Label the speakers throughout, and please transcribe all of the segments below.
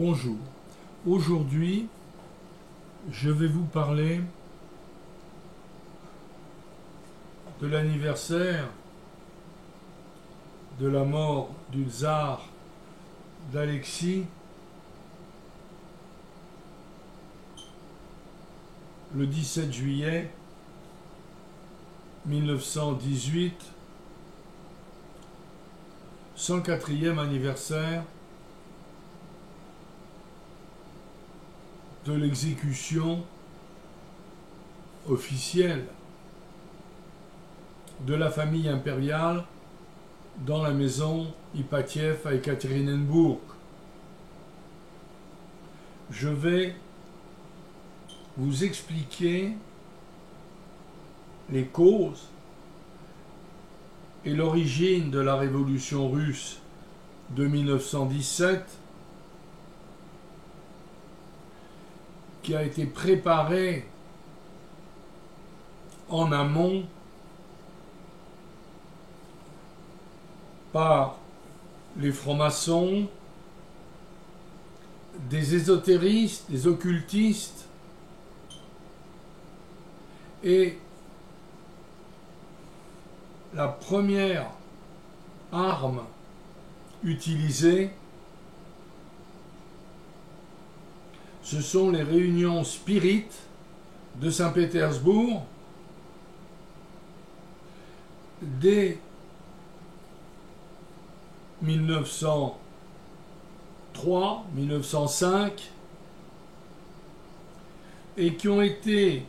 Speaker 1: Bonjour. Aujourd'hui, je vais vous parler de l'anniversaire de la mort du tsar d'Alexis le 17 juillet 1918, 104e anniversaire de l'exécution officielle de la famille impériale dans la maison Ipatiev à Ekaterinbourg. Je vais vous expliquer les causes et l'origine de la révolution russe de 1917 qui a été préparée en amont par les francs-maçons, des ésotéristes, des occultistes et la première arme utilisée, ce sont les réunions spirites de Saint-Pétersbourg dès 1903, 1905 et qui ont été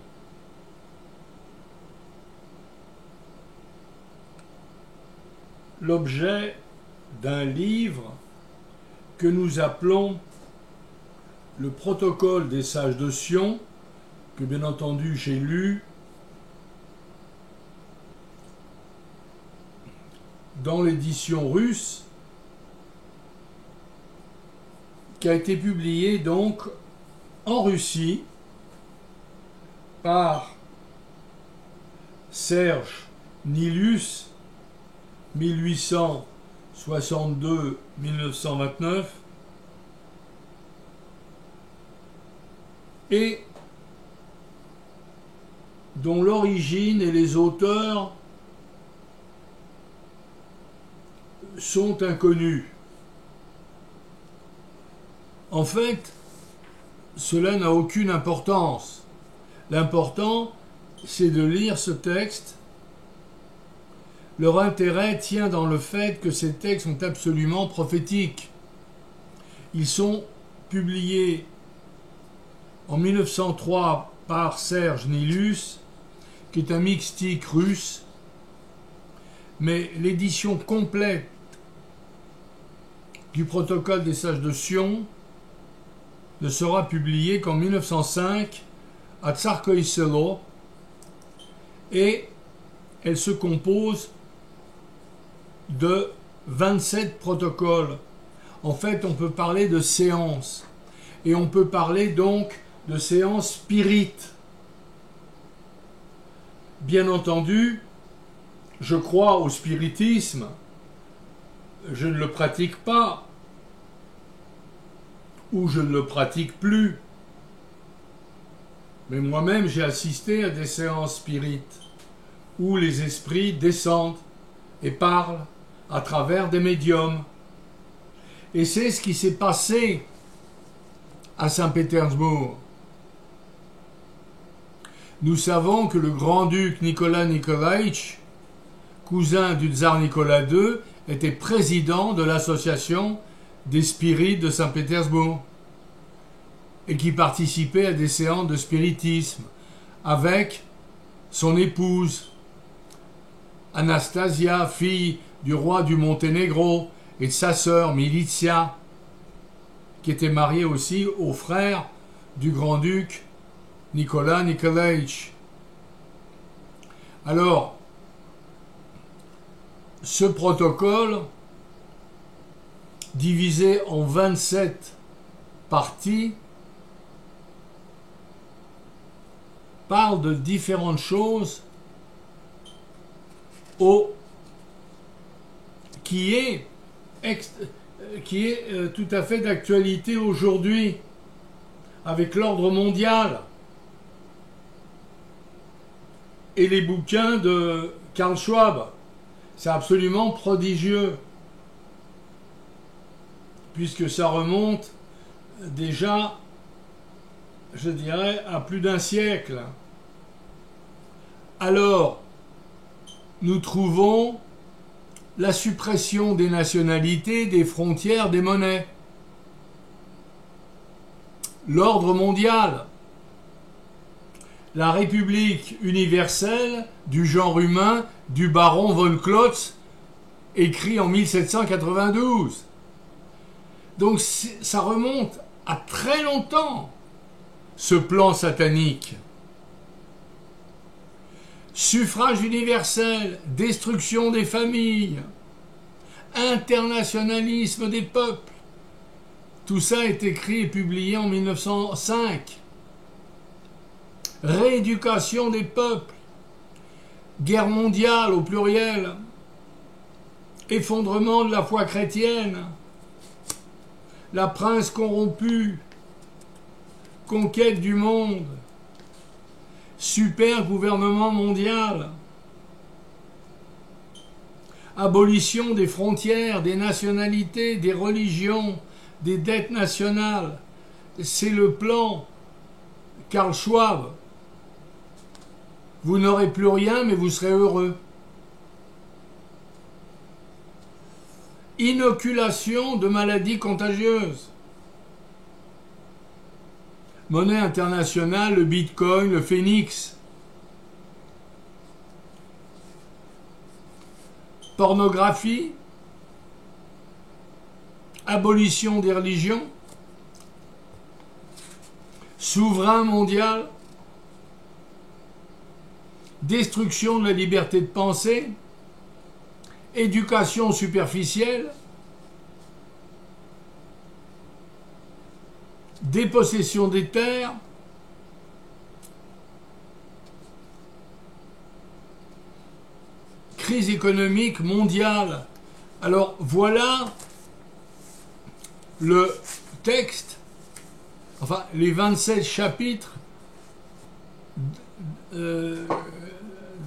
Speaker 1: l'objet d'un livre que nous appelons le protocole des sages de Sion, que bien entendu j'ai lu dans l'édition russe, qui a été publié donc en Russie par Serge Nilus, 1862-1929, et dont l'origine et les auteurs sont inconnus. En fait, cela n'a aucune importance. L'important, c'est de lire ce texte. Leur intérêt tient dans le fait que ces textes sont absolument prophétiques. Ils sont publiés en 1903 par Serge Nilus, qui est un mystique russe, mais l'édition complète du protocole des sages de Sion ne sera publiée qu'en 1905 à Tsarskoye Selo, et elle se compose de 27 protocoles. En fait, on peut parler de séances, et on peut parler donc de séances spirites. Bien entendu, je crois au spiritisme, je ne le pratique pas, ou je ne le pratique plus. Mais moi-même, j'ai assisté à des séances spirites, où les esprits descendent et parlent à travers des médiums. Et c'est ce qui s'est passé à Saint-Pétersbourg. Nous savons que le grand-duc Nicolas Nikolaïtch, cousin du tsar Nicolas II, était président de l'association des spirites de Saint-Pétersbourg et qui participait à des séances de spiritisme avec son épouse Anastasia, fille du roi du Monténégro, et de sa sœur Militia, qui était mariée aussi au frère du grand-duc Nicolas Nikolaïtch. Alors, ce protocole, divisé en 27 parties, parle de différentes choses qui est qui est tout à fait d'actualité aujourd'hui, avec l'ordre mondial et les bouquins de Karl Schwab. C'est absolument prodigieux, puisque ça remonte déjà, je dirais, à plus d'un siècle. Alors, nous trouvons la suppression des nationalités, des frontières, des monnaies. L'ordre mondial. La République universelle du genre humain du baron von Klotz, écrit en 1792. Donc ça remonte à très longtemps, ce plan satanique. Suffrage universel, destruction des familles, internationalisme des peuples. Tout ça est écrit et publié en 1905. Rééducation des peuples, guerre mondiale au pluriel, effondrement de la foi chrétienne, la prince corrompue, conquête du monde, super gouvernement mondial, abolition des frontières, des nationalités, des religions, des dettes nationales. C'est le plan Karl Schwab. Vous n'aurez plus rien, mais vous serez heureux. Inoculation de maladies contagieuses. Monnaie internationale, le Bitcoin, le Phoenix. Pornographie. Abolition des religions. Souverain mondial. Destruction de la liberté de penser, éducation superficielle, dépossession des terres, crise économique mondiale. Alors voilà le texte, enfin les 27 chapitres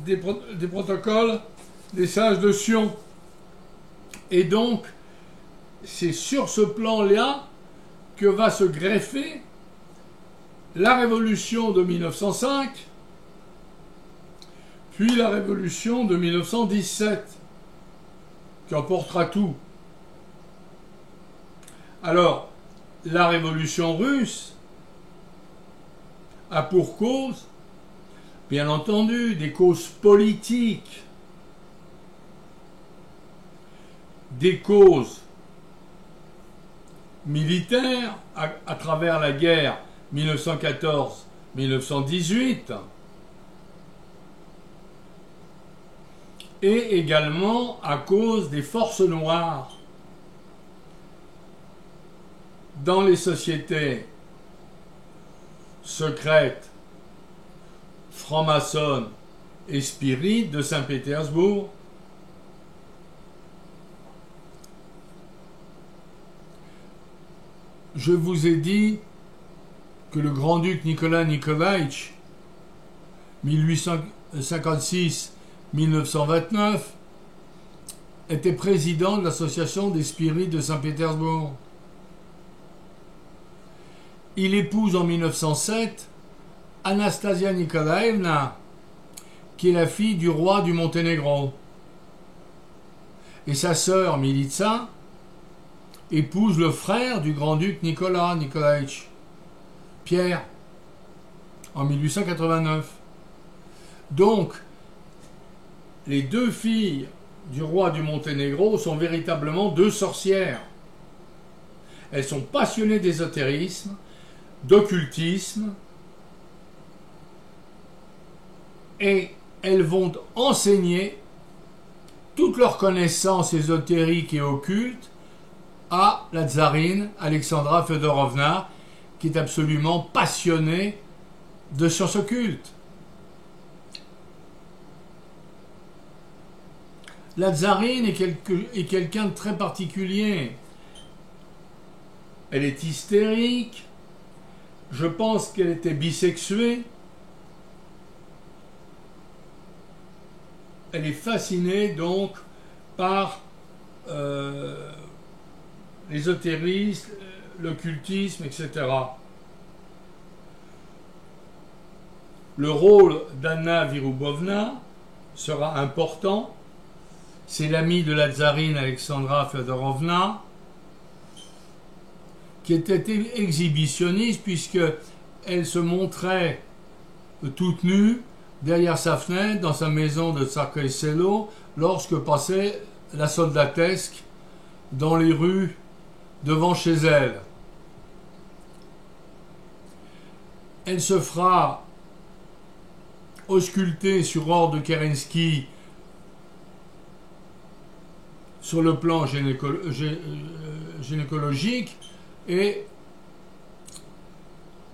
Speaker 1: des protocoles des sages de Sion. Et donc, c'est sur ce plan-là que va se greffer la révolution de 1905, puis la révolution de 1917, qui emportera tout. Alors, la révolution russe a pour cause, bien entendu, des causes politiques, des causes militaires à travers la guerre 1914-1918 et également à cause des forces noires dans les sociétés secrètes franc-maçonnes et spirites de Saint-Pétersbourg. Je vous ai dit que le grand-duc Nicolas Nikolaïch, 1856-1929, était président de l'association des spirites de Saint-Pétersbourg. Il épouse en 1907 Anastasia Nikolaïevna, qui est la fille du roi du Monténégro. Et sa sœur Milica épouse le frère du grand-duc Nicolas Nikolaïch, Pierre, en 1889. Donc, les deux filles du roi du Monténégro sont véritablement deux sorcières. Elles sont passionnées d'ésotérisme, d'occultisme, et elles vont enseigner toutes leurs connaissances ésotériques et occultes à la tsarine Alexandra Feodorovna, qui est absolument passionnée de sciences occultes. La tsarine est quelqu'un de très particulier, elle est hystérique, je pense qu'elle était bisexuée, elle est fascinée donc par l'ésotérisme, l'occultisme, etc. Le rôle d'Anna Virubovna sera important. C'est l'amie de la tsarine Alexandra Feodorovna, qui était exhibitionniste puisqu'elle se montrait toute nue derrière sa fenêtre dans sa maison de Tsarskoye Selo lorsque passait la soldatesque dans les rues devant chez elle. Elle se fera ausculter sur ordre de Kerensky sur le plan gynécologique et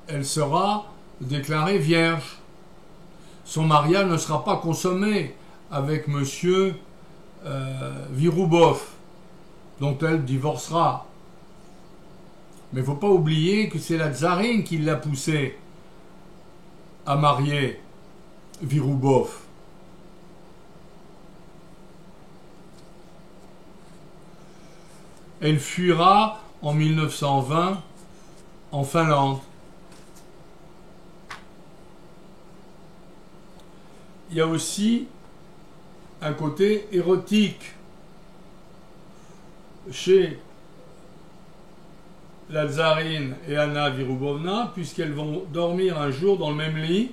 Speaker 1: elle sera déclarée vierge. Son mariage ne sera pas consommé avec monsieur Virubov, dont elle divorcera. Mais il ne faut pas oublier que c'est la tsarine qui l'a poussée à marier Virubov. Elle fuira en 1920 en Finlande. Il y a aussi un côté érotique chez la tsarine et Anna Virubovna, puisqu'elles vont dormir un jour dans le même lit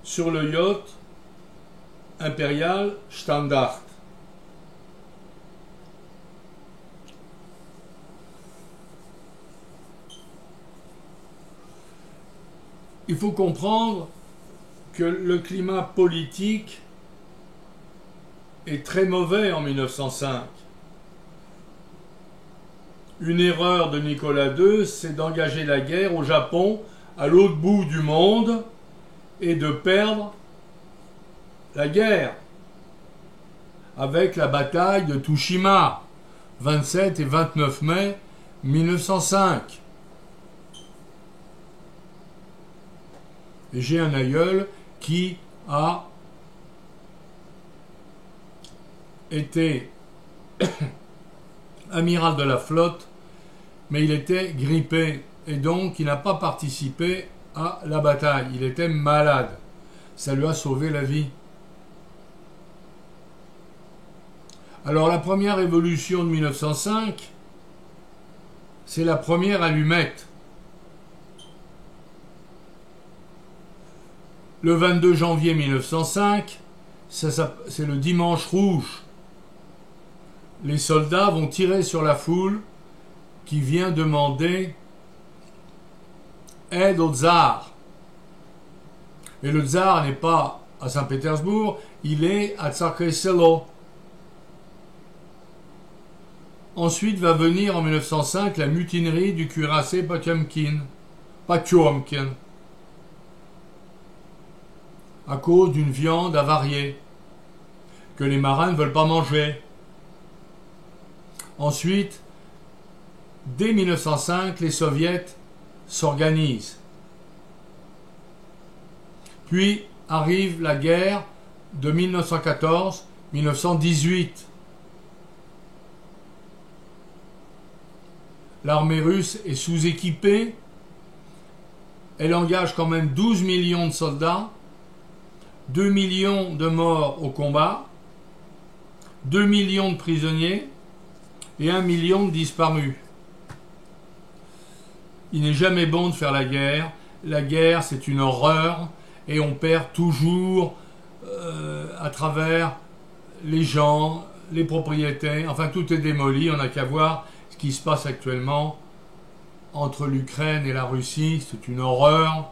Speaker 1: sur le yacht impérial Standard. Il faut comprendre que le climat politique est très mauvais en 1905. Une erreur de Nicolas II, c'est d'engager la guerre au Japon, à l'autre bout du monde, et de perdre la guerre avec la bataille de Tsushima, 27 et 29 mai 1905. Et j'ai un aïeul qui a été amiral de la flotte, mais il était grippé et donc il n'a pas participé à la bataille. Il était malade. Ça lui a sauvé la vie. Alors la première révolution de 1905, c'est la première allumette. Le 22 janvier 1905, c'est le dimanche rouge. Les soldats vont tirer sur la foule qui vient demander aide au tsar. Et le tsar n'est pas à Saint-Pétersbourg, il est à Tsarskoye Selo. Ensuite va venir en 1905 la mutinerie du cuirassé Potiomkin, à cause d'une viande avariée que les marins ne veulent pas manger. Ensuite, dès 1905, les soviets s'organisent. Puis arrive la guerre de 1914-1918. L'armée russe est sous-équipée. Elle engage quand même 12 millions de soldats, 2 millions de morts au combat, 2 millions de prisonniers et 1 million de disparus. Il n'est jamais bon de faire la guerre. La guerre, c'est une horreur et on perd toujours à travers les gens, les propriétés. Enfin, tout est démoli. On n'a qu'à voir ce qui se passe actuellement entre l'Ukraine et la Russie. C'est une horreur.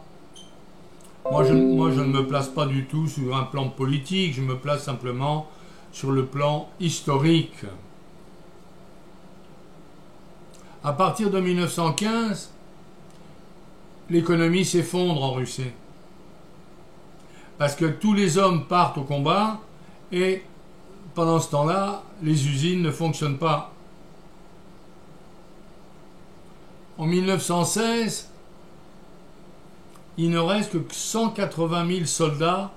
Speaker 1: Moi, je ne me place pas du tout sur un plan politique. Je me place simplement sur le plan historique. À partir de 1915, l'économie s'effondre en Russie. Parce que tous les hommes partent au combat et pendant ce temps-là, les usines ne fonctionnent pas. En 1916, il ne reste que 180 000 soldats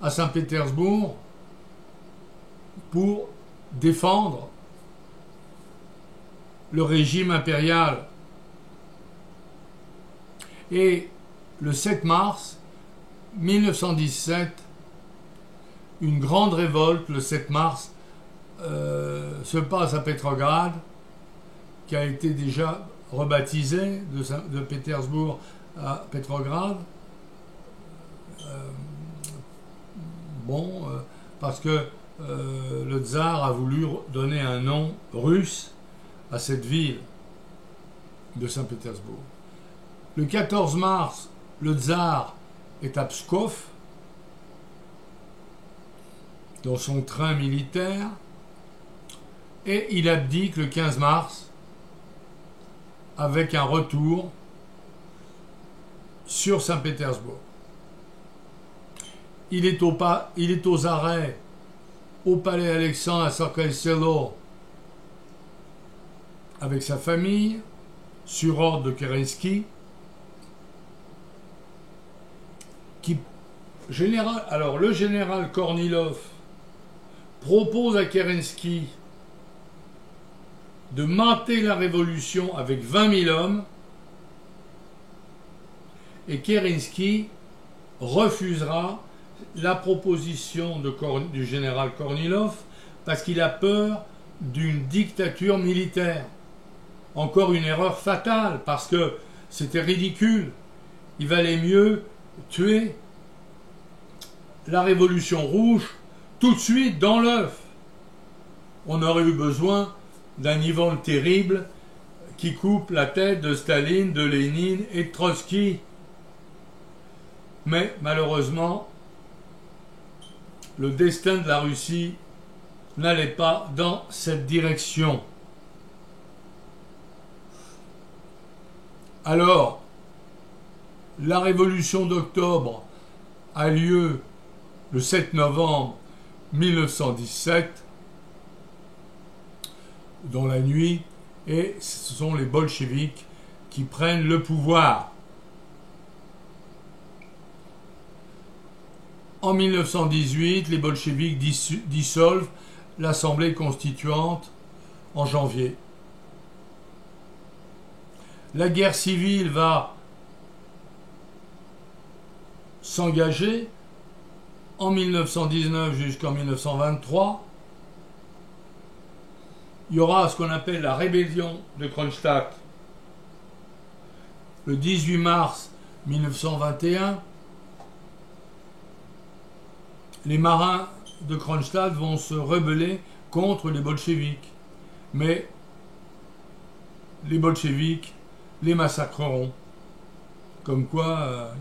Speaker 1: à Saint-Pétersbourg pour défendre le régime impérial. Et le 7 mars 1917, une grande révolte, le 7 mars, se passe à Petrograd, qui a été déjà rebaptisé de Pétersbourg à Petrograd. Parce que le tsar a voulu donner un nom russe à cette ville de Saint-Pétersbourg. Le 14 mars, le tsar est à Pskov, dans son train militaire, et il abdique le 15 mars avec un retour sur Saint-Pétersbourg. Il est aux arrêts au palais Alexandre à Sokolye Selo avec sa famille, sur ordre de Kerensky, le général Kornilov propose à Kerensky de mater la révolution avec 20 000 hommes, et Kerensky refusera la proposition du général Kornilov parce qu'il a peur d'une dictature militaire. Encore une erreur fatale, parce que c'était ridicule. Il valait mieux tuer la Révolution rouge tout de suite dans l'œuf. On aurait eu besoin d'un Ivan le Terrible qui coupe la tête de Staline, de Lénine et de Trotsky. Mais malheureusement, le destin de la Russie n'allait pas dans cette direction. Alors, la révolution d'octobre a lieu le 7 novembre 1917, dans la nuit, et ce sont les bolcheviks qui prennent le pouvoir. En 1918, les bolcheviks dissolvent l'Assemblée constituante en janvier. La guerre civile va s'engager en 1919 jusqu'en 1923. Il y aura ce qu'on appelle la rébellion de Kronstadt le 18 mars 1921. Les marins de Kronstadt vont se rebeller contre les bolcheviks. Mais les bolcheviks les massacreront. Comme quoi,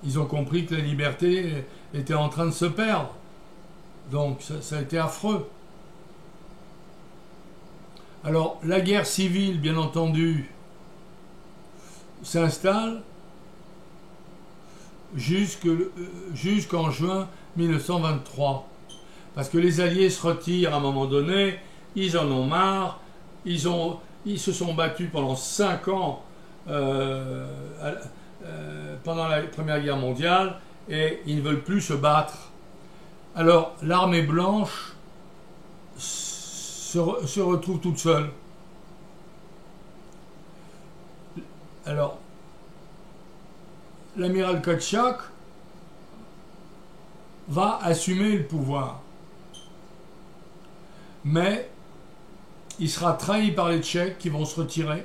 Speaker 1: ils ont compris que la liberté était en train de se perdre. Donc, ça a été affreux. Alors, la guerre civile, bien entendu, s'installe jusqu'en juin 1923. Parce que les Alliés se retirent à un moment donné, ils en ont marre, ils se sont battus pendant 5 ans pendant la Première Guerre mondiale et ils ne veulent plus se battre. Alors l'armée blanche se retrouve toute seule. Alors l'amiral Kolchak va assumer le pouvoir. Mais il sera trahi par les Tchèques qui vont se retirer.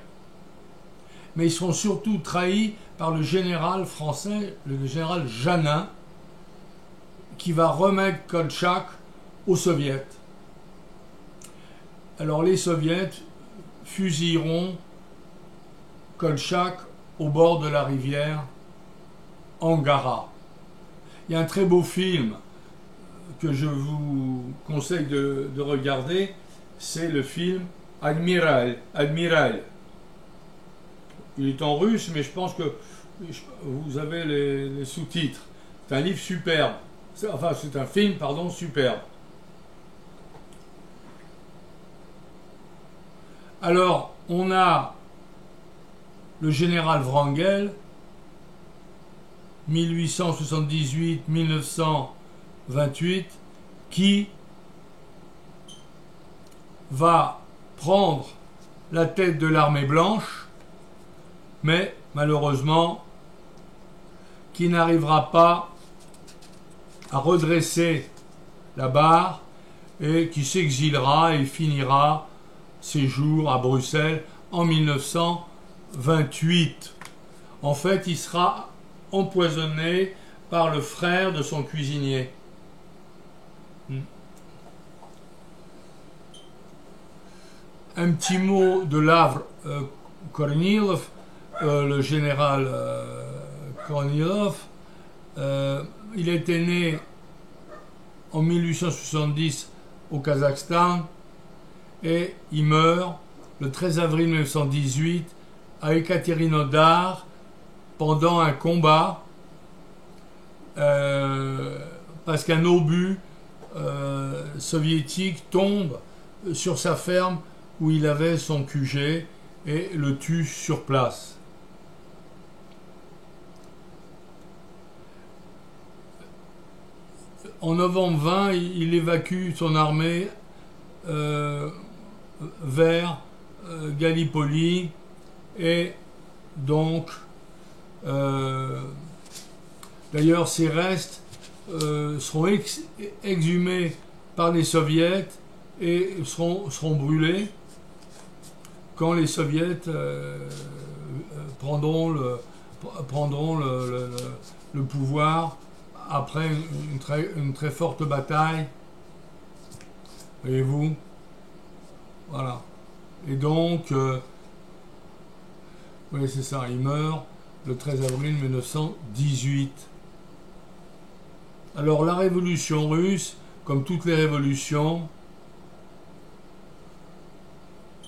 Speaker 1: Mais ils seront surtout trahis par le général français, le général Janin, qui va remettre Kolchak aux soviets. Alors les soviets fusilleront Kolchak au bord de la rivière Angara. Il y a un très beau film que je vous conseille de regarder, c'est le film Admiral. Il est en russe, mais je pense que vous avez les sous-titres. C'est un livre superbe. C'est un film, pardon, superbe. Alors, on a le général Wrangel, 1878-1928, qui va prendre la tête de l'armée blanche, mais malheureusement, qui n'arrivera pas à redresser la barre et qui s'exilera et finira ses jours à Bruxelles en 1928. En fait, il sera empoisonné par le frère de son cuisinier. Un petit mot de Lavre Kornilov, le général Kornilov. Il était né en 1870 au Kazakhstan et il meurt le 13 avril 1918 à Ekaterinodar pendant un combat parce qu'un obus soviétique tombe sur sa ferme où il avait son QG et le tue sur place. En novembre 20, il évacue son armée vers Gallipoli et donc d'ailleurs ses restes seront exhumés par les soviets et seront brûlés quand les soviets prendront le pouvoir après une très forte bataille. Voyez-vous, voilà. Et donc, oui, c'est ça, il meurt le 13 avril 1918. Alors, la révolution russe, comme toutes les révolutions,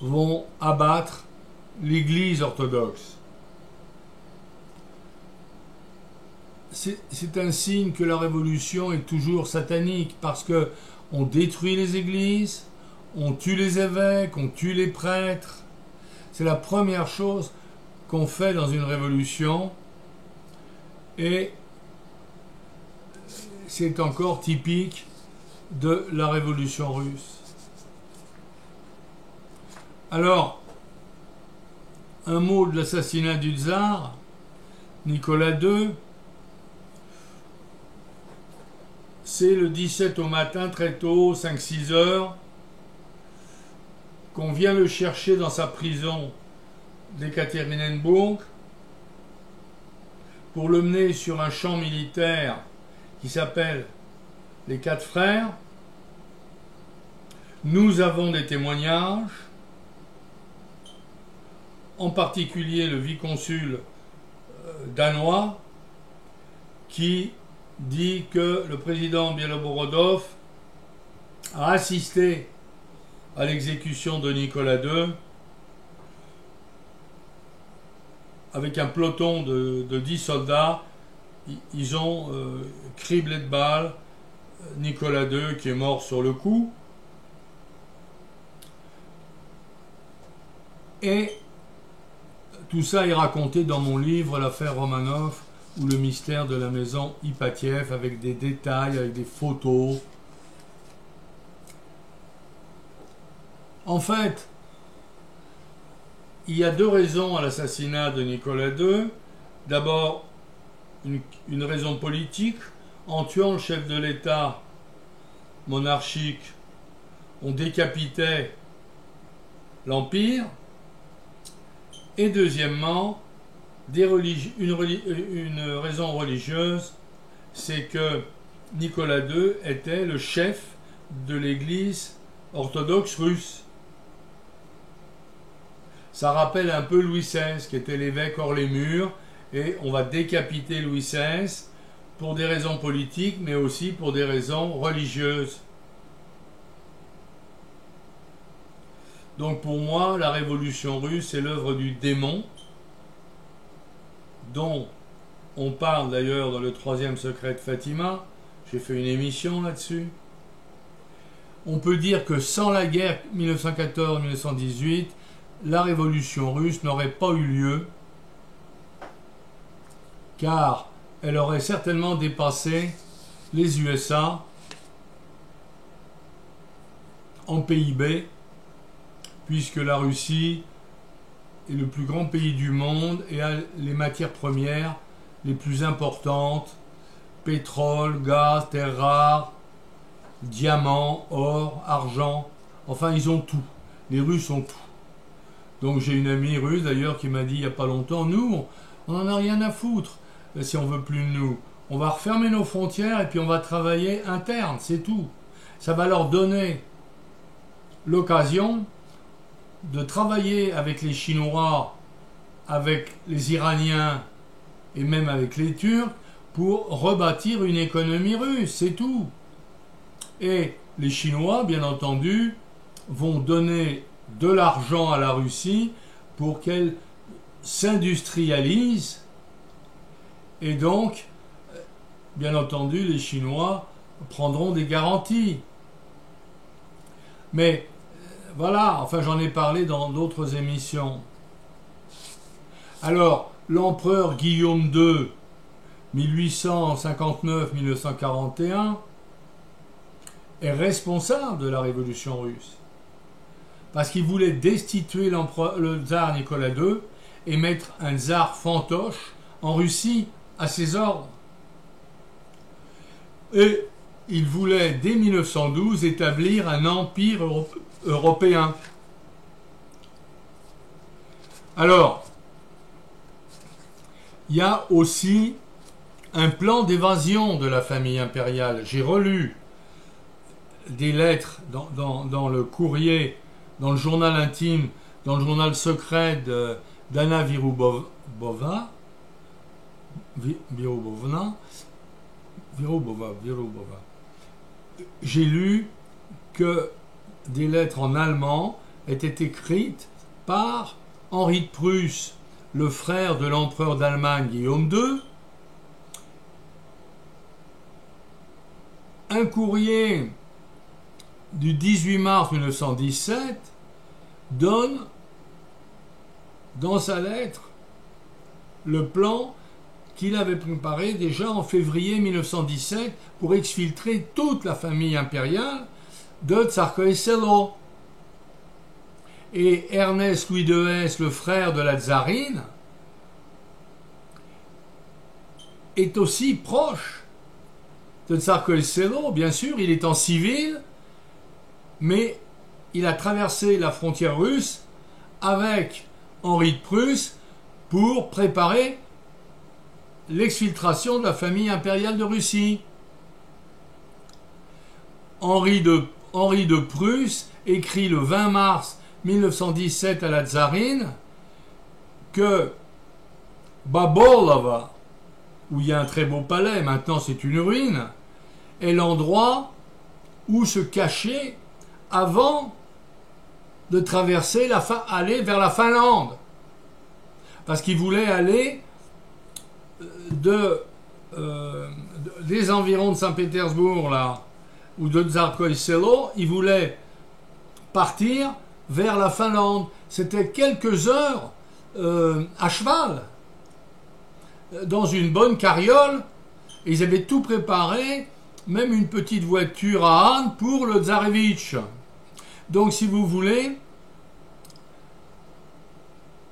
Speaker 1: vont abattre l'Église orthodoxe. C'est un signe que la révolution est toujours satanique, parce que on détruit les églises, on tue les évêques, on tue les prêtres. C'est la première chose qu'on fait dans une révolution, et c'est encore typique de la révolution russe. Alors, un mot de l'assassinat du tsar, Nicolas II. C'est le 17 au matin, très tôt, 5-6 heures, qu'on vient le chercher dans sa prison d'Ekaterinbourg pour le mener sur un champ militaire qui s'appelle les Quatre Frères. Nous avons des témoignages, en particulier le vice-consul danois qui dit que le président Biéloborodov a assisté à l'exécution de Nicolas II avec un peloton de 10 soldats. Ils ont criblé de balles Nicolas II qui est mort sur le coup. Et tout ça est raconté dans mon livre L'affaire Romanov ou le mystère de la maison Ipatiev, avec des détails, avec des photos. En fait, il y a deux raisons à l'assassinat de Nicolas II. D'abord, une raison politique. En tuant le chef de l'État monarchique, on décapitait l'Empire. Et deuxièmement, une raison religieuse, c'est que Nicolas II était le chef de l'Église orthodoxe russe. Ça rappelle un peu Louis XVI, qui était l'évêque hors les murs, et on va décapiter Louis XVI pour des raisons politiques, mais aussi pour des raisons religieuses. Donc pour moi, la révolution russe est l'œuvre du démon, dont on parle d'ailleurs dans le troisième secret de Fatima. J'ai fait une émission là-dessus. On peut dire que sans la guerre 1914-1918, la révolution russe n'aurait pas eu lieu, car elle aurait certainement dépassé les USA en PIB, puisque la Russie est le plus grand pays du monde et a les matières premières les plus importantes: pétrole, gaz, terres rares, diamants, or, argent, enfin ils ont tout. Les Russes ont tout. Donc j'ai une amie russe d'ailleurs qui m'a dit il n'y a pas longtemps, nous, on n'en a rien à foutre si on veut plus de nous. On va refermer nos frontières et puis on va travailler interne, c'est tout. Ça va leur donner l'occasion de travailler avec les Chinois, avec les Iraniens et même avec les Turcs pour rebâtir une économie russe, c'est tout. Et les Chinois, bien entendu, vont donner de l'argent à la Russie pour qu'elle s'industrialise. Et donc, bien entendu, les Chinois prendront des garanties. Mais voilà, enfin j'en ai parlé dans d'autres émissions. Alors, l'empereur Guillaume II, 1859-1941, est responsable de la révolution russe. Parce qu'il voulait destituer le tsar Nicolas II et mettre un tsar fantoche en Russie à ses ordres. Et il voulait, dès 1912, établir un empire européen. Alors, il y a aussi un plan d'évasion de la famille impériale. J'ai relu des lettres dans le courrier, dans le journal intime, dans le journal secret d'Anna Virubova. J'ai lu que des lettres en allemand étaient écrites par Henri de Prusse, le frère de l'empereur d'Allemagne Guillaume II. Un courrier du 18 mars 1917 donne dans sa lettre le plan qu'il avait préparé déjà en février 1917 pour exfiltrer toute la famille impériale de Tsarskoye-Selo. Et Ernest Louis de Hesse, le frère de la tsarine, est aussi proche de Tsarskoye-Selo. Bien sûr, il est en civil, mais il a traversé la frontière russe avec Henri de Prusse pour préparer l'exfiltration de la famille impériale de Russie. Henri de Prusse écrit le 20 mars 1917 à la tsarine que Babolova, où il y a un très beau palais, maintenant c'est une ruine, est l'endroit où se cacher avant de traverser aller vers la Finlande. Parce qu'il voulait aller des environs de Saint-Pétersbourg, là, ou de Tsarskoye-Selo, il voulait partir vers la Finlande. C'était quelques heures à cheval, dans une bonne carriole, et ils avaient tout préparé, même une petite voiture à âne pour le tsarevitch. Donc, si vous voulez,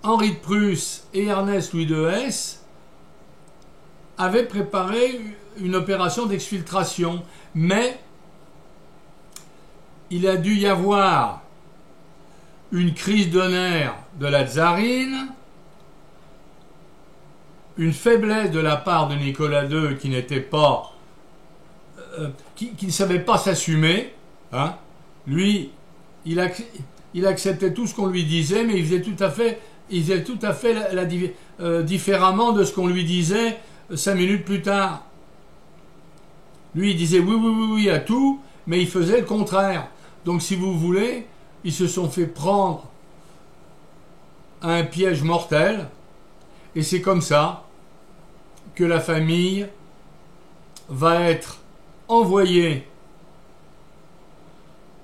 Speaker 1: Henri de Prusse et Ernest Louis de Hesse avaient préparé une opération d'exfiltration, mais il a dû y avoir une crise de nerfs de la tsarine, une faiblesse de la part de Nicolas II qui n'était pas, qui ne savait pas s'assumer. Hein. Lui, il acceptait tout ce qu'on lui disait, mais il faisait tout à fait différemment de ce qu'on lui disait 5 minutes plus tard. Lui, il disait oui, oui, oui, oui à tout, mais il faisait le contraire. Donc, si vous voulez, ils se sont fait prendre à un piège mortel, et c'est comme ça que la famille va être envoyée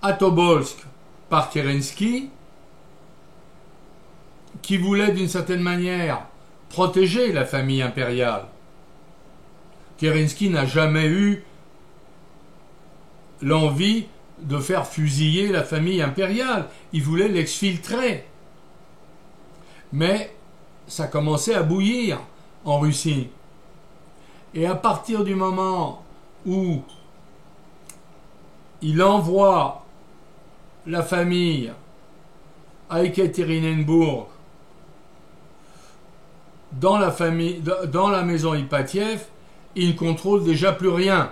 Speaker 1: à Tobolsk par Kerensky, qui voulait d'une certaine manière protéger la famille impériale. Kerensky n'a jamais eu l'envie de faire fusiller la famille impériale. Il voulait l'exfiltrer. Mais ça commençait à bouillir en Russie. Et à partir du moment où il envoie la famille à Ekaterinbourg dans la maison Ipatiev, il ne contrôle déjà plus rien.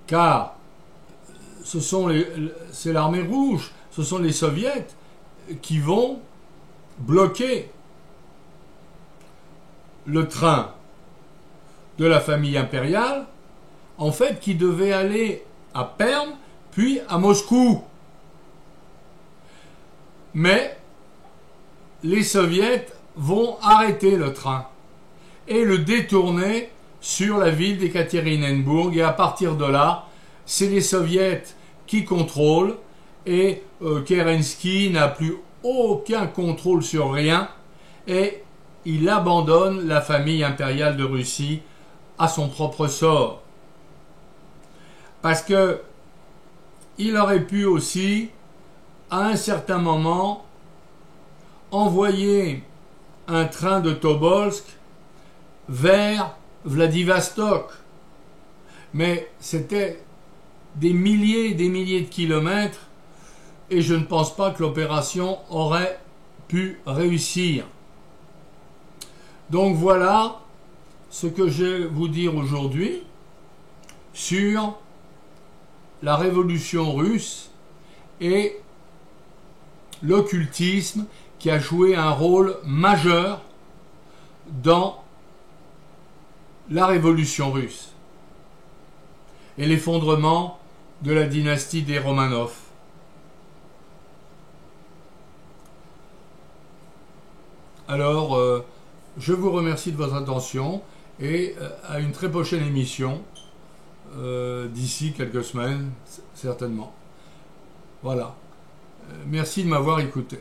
Speaker 1: Car c'est l'armée rouge, ce sont les soviets qui vont bloquer le train de la famille impériale, en fait, qui devait aller à Perm, puis à Moscou. Mais les soviets vont arrêter le train et le détourner sur la ville d'Ekaterinbourg, et à partir de là, c'est les soviets qui contrôlent, et Kerensky n'a plus aucun contrôle sur rien, et il abandonne la famille impériale de Russie à son propre sort. Parce que il aurait pu aussi, à un certain moment, envoyer un train de Tobolsk vers Vladivostok. Mais c'était des milliers et des milliers de kilomètres, et je ne pense pas que l'opération aurait pu réussir. Donc voilà ce que je vais vous dire aujourd'hui sur la révolution russe et l'occultisme qui a joué un rôle majeur dans la révolution russe et l'effondrement de la dynastie des Romanov. Alors, je vous remercie de votre attention et à une très prochaine émission, d'ici quelques semaines, certainement. Voilà. Merci de m'avoir écouté.